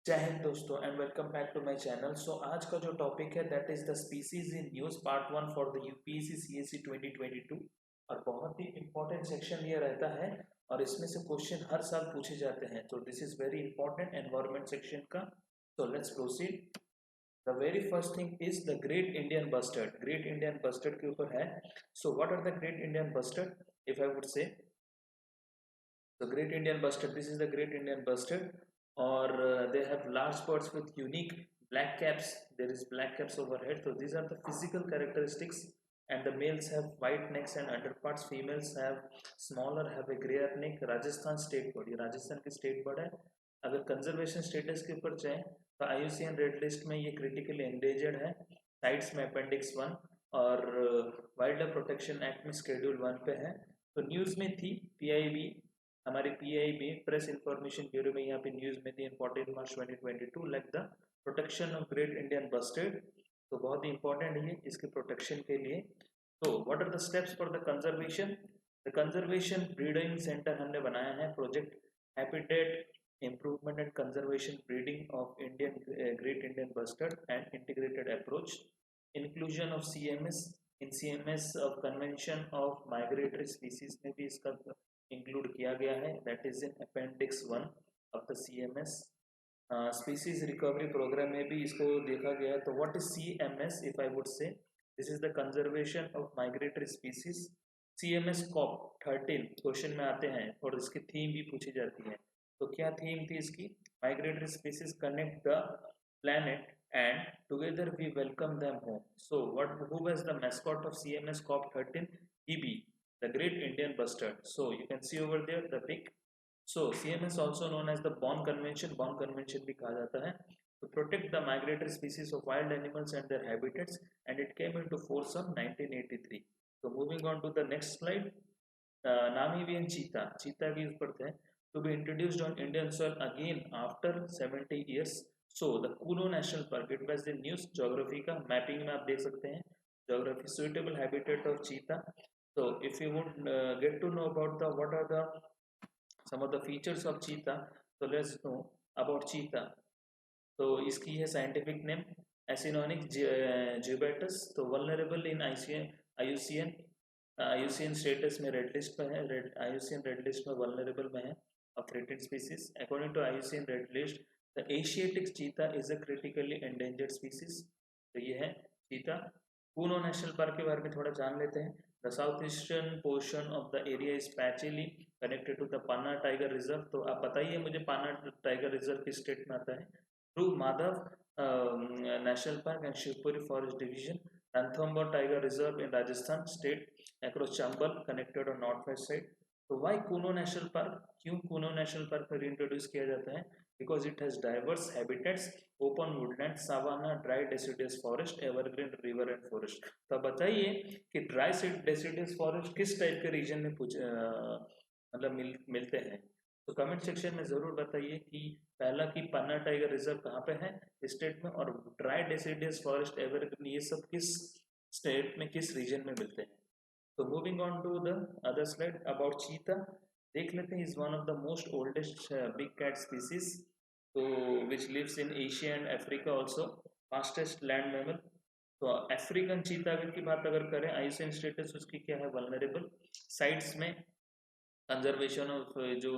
जय हिंद दोस्तों and welcome back to my channel. So आज का जो टॉपिक है that is the species in news part 1 for the UPSC CSC 2022। और बहुत ही इंपॉर्टेंट सेक्शन ये रहता है और इसमें से क्वेश्चन हर साल पूछे जाते हैं, तो this is very important environment section का। So let's proceed. The very first thing is the great Indian bustard. Great Indian bustard के ऊपर है। So what are the great Indian bustard? If I would say the great Indian bustard, this is the great Indian bustard, or they have large spots with unique black caps. There is black caps overhead. So these are the physical characteristics. And the males have white necks and underparts. Females have smaller, have a grayer neck. Rajasthan state bird, ये राजस्थान की state bird है। अगर conservation status के ऊपर जाए तो IUCN red list में ये क्रिटिकली एंडेंजर्ड है। साइट्स में अपेंडिक्स 1 और वाइल्ड लाइफ प्रोटेक्शन एक्ट में शेड्यूल 1 पे है। तो न्यूज़ में थी PIB, हमारे PIB प्रेस इंफॉर्मेशन ब्यूरो में यहाँ पे न्यूज़ में थी 14 मार्च 2022 like the protection of great Indian bustard. तो बहुत ही इंपॉर्टेंट है इसके प्रोटेक्शन के लिए। तो what are the steps for the conservation? The conservation breeding centre हमने बनाया है, project habitat improvement and conservation breeding of Indian great Indian bustard and integrated approach, inclusion of CMS in CMS of convention of migratory species में भी इसका include किया गया है, that is in appendix 1 of the CMS। Species recovery programme में भी इसको देखा गया। तो what is CMS? If I would say this is the conservation of migratory species. CMS COP 13 question में आते हैं और इसकी थीम भी पूछी जाती है। तो क्या थीम थी इसकी? Migratory species connect the planet and together we welcome them home. So who was the mascot of CMS COP 13? EB, the great Indian bustard. So you can see over there the pic. So CMS also known as the Bonn Convention, Bonn Convention भी कहा जाता है, to protect the migratory species of wild animals and their habitats, and it came into force on 1983. So moving on to the next slide, Namibian cheetah, cheetah भी उस पर थे, to be introduced on Indian soil again after 70 years. So the Kuno National Park, it was the news geography का mapping में आप देख सकते हैं, geography suitable habitat of cheetah. So if you would get to know about the what are the some of the features of cheetah, so let's know about cheetah. तो इसकी है scientific name एसिनोनिक जिबेटस। तो vulnerable इन IUCN IUCN status में red list में है, IUCN red list में vulnerable में है of threatened species. According to IUCN Red List, the Asiatic cheetah is a critically endangered species. तो ये है चीता। कूनो नेशनल पार्क के बारे में थोड़ा जान लेते हैं। The southeastern portion of the area is patchily connected to the Panna Tiger Reserve. तो आप बताइए मुझे पाना टाइगर रिजर्व किस स्टेट में आता है? Through Madhav national park and Shivpuri forest division, Ranthambore tiger reserve in Rajasthan state across Chambal connected on north west side. तो वाई कूनो नेशनल पार्क? क्यों कूनो नेशनल पार्क को रीइंट्रोड्यूस किया जाता है? Because it has diverse habitats, open Woodland, savanna, dry deciduous forest, evergreen river and forest. तो बताइए कि dry deciduous forest किस टाइप के रीजन में मतलब मिलते हैं? तो कमेंट सेक्शन में ज़रूर बताइए कि पहला कि पन्ना टाइगर रिजर्व कहाँ पे है स्टेट में, और ड्राई डेसिडियस फॉरेस्ट, एवरग्रीन, ये सब किस स्टेट में किस रीजन में मिलते हैं। तो moving on to the other slide about cheetah, देख लेते हैं। Is one of the most oldest big cat species, तो which lives in Asia and Africa also, fastest land mammal. तो अफ्रीकन चीता की बात अगर करें, IUCN स्टेटस उसकी क्या है? वल्नरेबल। साइट्स में कंजर्वेशन ऑफ जो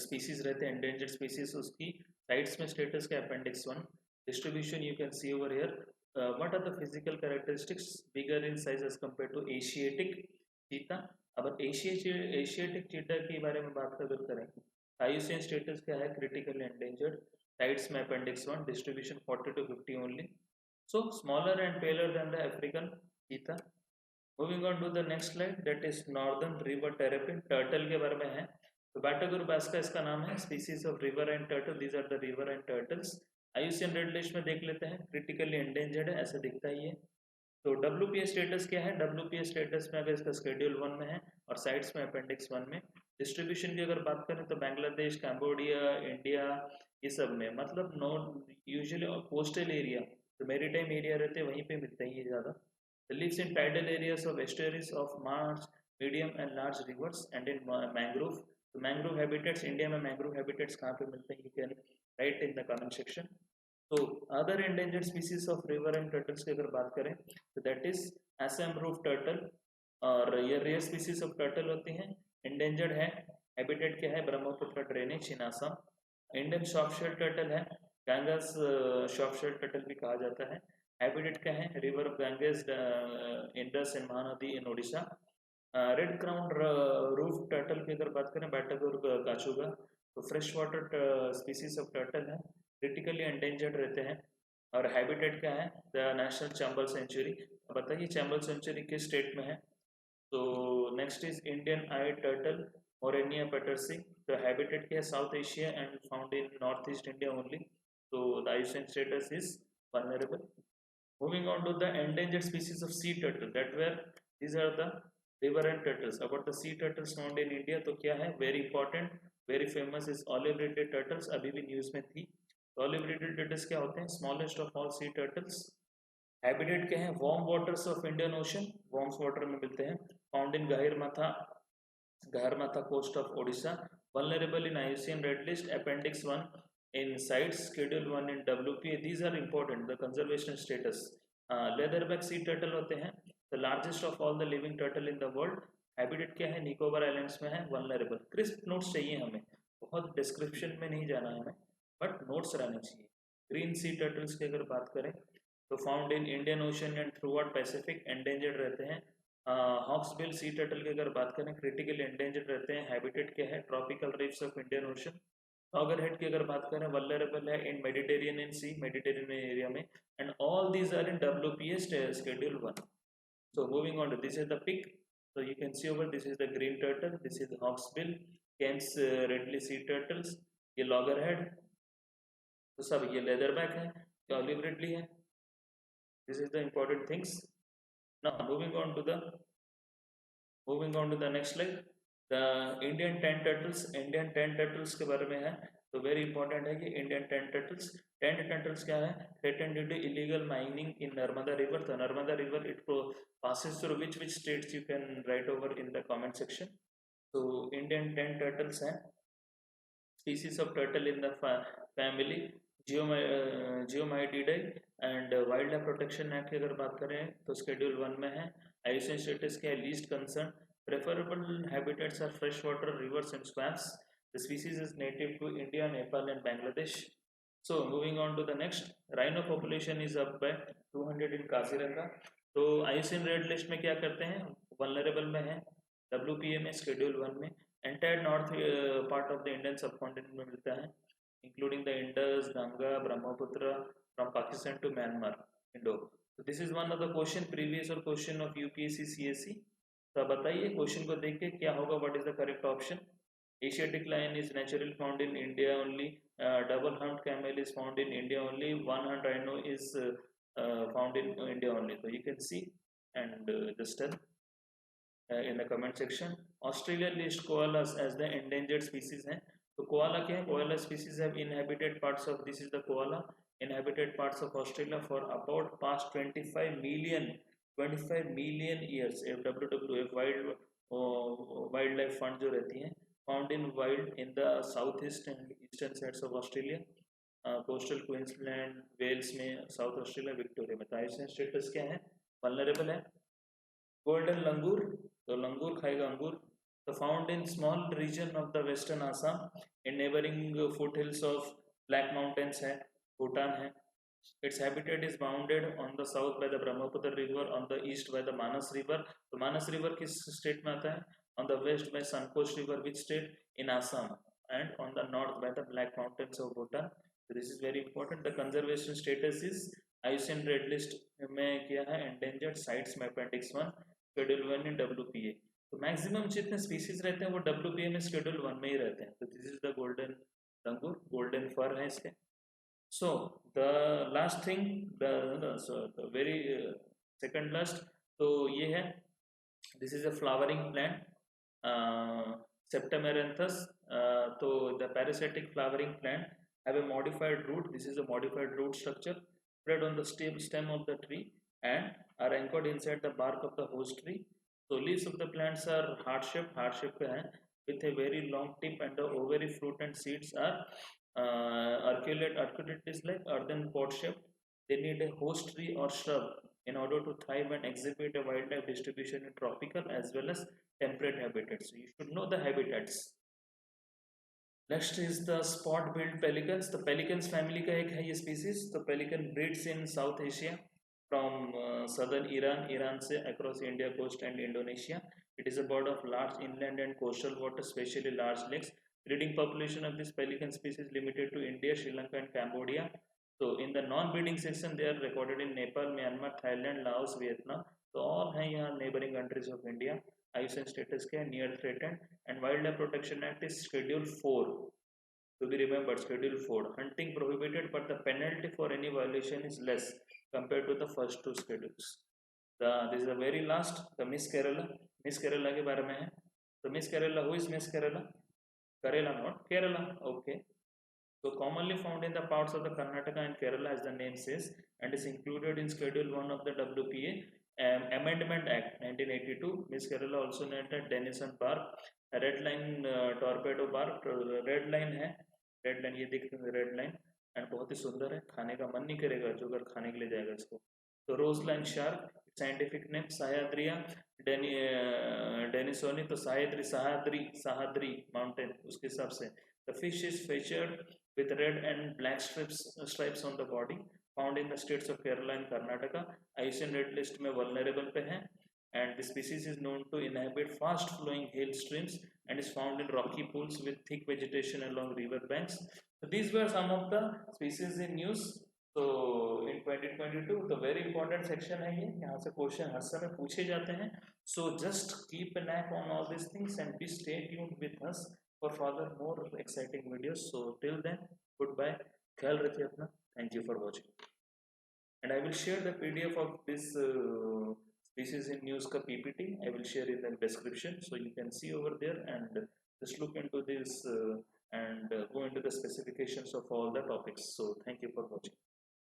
स्पीसीज रहते हैं एंडेंजर्ड स्पीसीज, उसकी साइट्स में स्टेटस के appendix 1। Distribution you can see over here. what are the physical characteristics? Bigger in size as compared to Asiatic cheetah. अब एशियाटिक चीता के बारे में बात अगर करें, IUCN स्टेटस क्या है? Critically endangered. साइट्स में appendix 1, distribution 40 to 50 only, so smaller and paler than the African cheetah. Moving on to the next slide, that is northern river terrapin, turtle के बारे में है। तो बाटागुरबास्का इसका नाम है, species of river and turtle, these are the river and turtles. IUCN red list में देख लेते हैं, क्रिटिकली एंडेंजर्ड है, ऐसा दिखता ही है। तो WPS स्टेटस क्या है? WPS स्टेटस में अगर इसका शेड्यूल 1 में है और साइट्स में अपेंडिक्स 1 में। डिस्ट्रीब्यूशन की अगर बात करें तो बांग्लादेश, कैम्बोडिया, इंडिया, ये सब में, मतलब नॉर्थ यूजुअली कोस्टल एरिया, जो मेरीटाइम एरिया रहते हैं वहीं पे मिलते हैं ये ज़्यादा। lives in tidal areas of estuaries of marsh, medium and large rivers and in mangrove. तो मैंग्रोव हैबिटेट्स, इंडिया में मैंग्रोव हैबिटेट्स कहाँ पे मिलते हैं? You can write in the comment section. तो other endangered species of river and turtles की अगर बात करें तो that is Assam roof turtle, और ये रेयर स्पीसीज ऑफ टर्टल होती हैं, endangered है, हैबिटेट क्या है Brahmaputra drainage in Assam. Indian short shell turtle है, गंगास शॉर्ट शेल टर्टल भी कहा जाता है, हैबिटेट क्या है river of Ganges, Indus and Mahanadi in Odisha. Red crown roof turtle की अगर बात करें बैटागोर काचुगा, तो fresh water species of turtle है, क्रिटिकली एंडेंजर्ड रहते हैं, और हैबिटेट क्या है द नेशनल चैम्बल सेंचुरी। बताइए चैम्बल सेंचुरी किस स्टेट में है। तो next is Indian eye turtle मोरेनिया पेटर्सी, तो हैबिटेट क्या है South Asia and found in North East India only, तो the IUCN status is vulnerable. Moving on to the endangered species of sea turtle, that were these are the river and turtles. About the sea turtles found in India, तो क्या है very important, very famous is olive ridley turtles, अभी भी news में थी। olive ridley turtles क्या होते हैं, smallest of all sea turtles। Habitat क्या है warm waters of Indian ocean, warm water में मिलते हैं, found in Gaharmatha coast of Odisha, vulnerable in IUCN Red List, Appendix 1 in CITES, Schedule 1 in WPA. These are important, the conservation status. Leatherback sea turtle होते हैं, the largest of all the living turtle in the world. Habitat क्या है Nicobar islands में है, vulnerable. Crisp notes चाहिए हमें, बहुत description में नहीं जाना है हमें, बट नोट्स रहने चाहिए। ग्रीन सी टर्टल्स की अगर बात करें तो found in Indian ocean and through out Pacific, endangered रहते हैं। हॉक्सबिल सी टर्टल की अगर बात करें क्रिटिकली एंडेंजर्ड रहते हैं, हैबिटेट क्या है tropical reefs of Indian Ocean. Loggerhead की अगर बात करें वल्नरेबल है in Mediterranean sea, Mediterranean area में, and all these are in WPA Schedule 1. So moving on to this is the pic, so you can see over this is the green turtle, this is the hawksbill, Kent's redly sea turtles, ये loggerhead, तो सब ये leatherback है, ये olive ridley है, this is the important things. Now moving on to the next slide, the Indian tent turtles, Indian tent turtles के बारे में है, तो वेरी इंपॉर्टेंट है कि Indian tent turtles, tent turtles क्या है threaten due to illegal mining in Narmada river, तो Narmada river it passes through which states, you can write over in the comment section. So Indian tent turtles हैं, species of turtle in the family Geomyididae, and wild life protection act की अगर बात करें तो Schedule 1 में है। IUCN status क्या है least concern, preferable habitats are fresh water rivers and swamps, the species is native to India, Nepal and Bangladesh. So moving on to the next, rhino population is up by 200 in Kaziranga, तो IUCN red list में क्या करते हैं vulnerable में है, WPA में Schedule 1 में, entire north part of the Indian subcontinent में मिलता है, including the Indus Ganga Brahmaputra from Pakistan to Myanmar Indo. तो this is one of the question previous और क्वेश्चन ऑफ यूपीएससी सीएससी। तो बताइए क्वेश्चन को देख के क्या होगा, what is the correct option. Asiatic lion is naturally found in India only. Double humped camel is found in India only. One humped rhino is found in India only. So you can see and just tell in the comment section. Australia lists koalas as the endangered species हैं, तो koala क्या है, koala species have inhabited parts of, this is the koala, inhabited parts of Australia for about past 25 million years. WWF wildlife fund जो रहती हैं, found in wild in the southeast and eastern sides of Australia, coastal Queensland, Wales में, South Australia, Victoria में। तो IUCN status क्या है vulnerable है। Golden लंगूर, तो लंगूर खाएगा अंगूर, तो found in small region of the western Assam, in neighbouring foothills of Black Mountains है, भूटान है। Its habitat is bounded on the south by the Brahmaputra river, on the east by the Manas river. तो मानस river किस state में आता है, on the west by Sankosh river, which state, in Assam, and on the north by the Black Mountains of Bhutan. So this is very important. The conservation status is IUCN Red List में क्या है endangered sites में Appendix 1, Schedule 1 in WPA. तो maximum जितने species रहते हैं वो WPA में Schedule 1 में ही रहते हैं। तो this is the golden langur, golden fur है इसके। So the last thing, the very second last, तो ये है, this is a flowering plant, Septamaranthus. तो the parasitic flowering plant have a modified root, this is a modified root structure spread on the stem of the tree and are anchored inside the bark of the host tree. So leaves of the plants are heart shaped का है, with a very long tip, and the ovary fruit and seeds are Arcuate is like earthen pot shape. They need a host tree or shrub in order to thrive and exhibit a wildlife distribution in tropical as well as temperate habitats. So you should know the habitats. Next is the spot-billed pelicans. The pelicans family का एक है ये species. The pelican breeds in South Asia from southern Iran से across India coast and Indonesia. It is a bird of large inland and coastal waters, especially large lakes. Breeding population of this pelican species limited to India, Sri Lanka, and Cambodia. So in the non-breeding section, they are recorded in Nepal, Myanmar, Thailand, Laos, Vietnam. तो all हैं यहाँ neighboring countries of India. IUCN status के near threatened and Wildlife Protection Act is Schedule 4 to be remembered. Schedule 4 hunting prohibited but the penalty for any violation is less compared to the first two schedules. This is the very last, the Miss Kerala. Miss Kerala के बारे में है. So Miss Kerala, who is Miss Kerala? Kerala, not Kerala. Okay. So commonly found in the parts of the Karnataka and Kerala as the name says and is included in Schedule 1 of the WPA Amendment Act 1982. Miss Kerala also known as Denison Bark, red line torpedo bark, red line है, red line ये देख रहे हैं red line and बहुत ही सुंदर है, खाने का मन नहीं करेगा जो अगर खाने के लिए जाएगा इसको. तो rose line shark scientific name सह्याद्रिया डेनिसोनी, तो सह्याद्री सह्याद्री सह्याद्री माउंटेन उसके हिसाब से. The fish is featured with red and black stripes on the body, found in the states of Kerala and Karnataka. IUCN Red List में vulnerable पे है, and the species is known to inhabit fast flowing hail streams and is found in rocky pools with thick vegetation along river banks. So these were some of the species in news. तो in 2022 the very important section है ये, यहाँ से question हर समय पूछे जाते हैं. So just keep an eye on all these things and be stay tuned with us for further more exciting videos. So till then, goodbye. ख्याल रखिए अपना. Thank you for watching. And I will share the PDF of this species in news ka PPT. I will share in the description, so you can see over there and just look into this and go into the specifications of all the topics. So thank you for watching.